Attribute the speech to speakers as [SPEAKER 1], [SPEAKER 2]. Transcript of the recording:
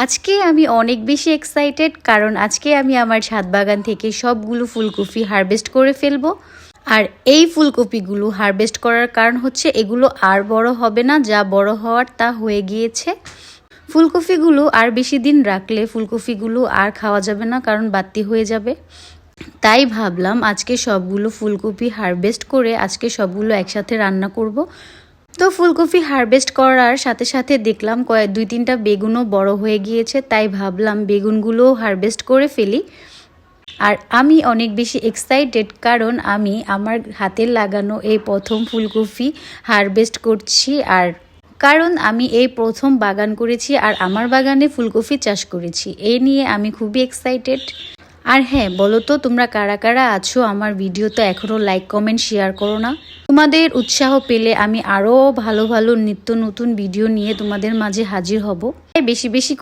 [SPEAKER 1] আজকে আমি অনেক বেশি এক্সাইটেড, কারণ আজকে আমি আমার ছাদ বাগান থেকে সবগুলো ফুলকপি হারভেস্ট করে ফেলবো। আর এই ফুলকপিগুলো হারভেস্ট করার কারণ হচ্ছে এগুলো আর বড় হবে না, যা বড় হওয়ার তা হয়ে গিয়েছে। ফুলকপিগুলো আর বেশি দিন রাখলে ফুলকপিগুলো আর খাওয়া যাবে না, কারণ বাড়তি হয়ে যাবে। তাই ভাবলাম আজকে সবগুলো ফুলকপি হারভেস্ট করে আজকে সবগুলো একসাথে রান্না করব। তো ফুলকপি হারভেস্ট করার সাথে সাথে দেখলাম দুই তিনটা বেগুনও বড় হয়ে গিয়েছে, তাই ভাবলাম বেগুনগুলোও হারভেস্ট করে ফেলি। আর আমি অনেক বেশি এক্সাইটেড, কারণ আমি আমার হাতে লাগানো এই প্রথম ফুলকপি হারভেস্ট করছি। আর কারণ আমি এই প্রথম বাগান করেছি আর আমার বাগানে ফুলকপি চাষ করেছি, এই নিয়ে আমি খুবই এক্সাইটেড। আর হ্যাঁ, বলো তো তোমরা কারা কারা আছো আমার ভিডিওতে এখনও লাইক কমেন্ট শেয়ার করো না। তোমাদের উৎসাহ পেলে আমি আরও ভালো ভালো নিত্য নতুন ভিডিও নিয়ে তোমাদের মাঝে হাজির হব। বেশি বেশি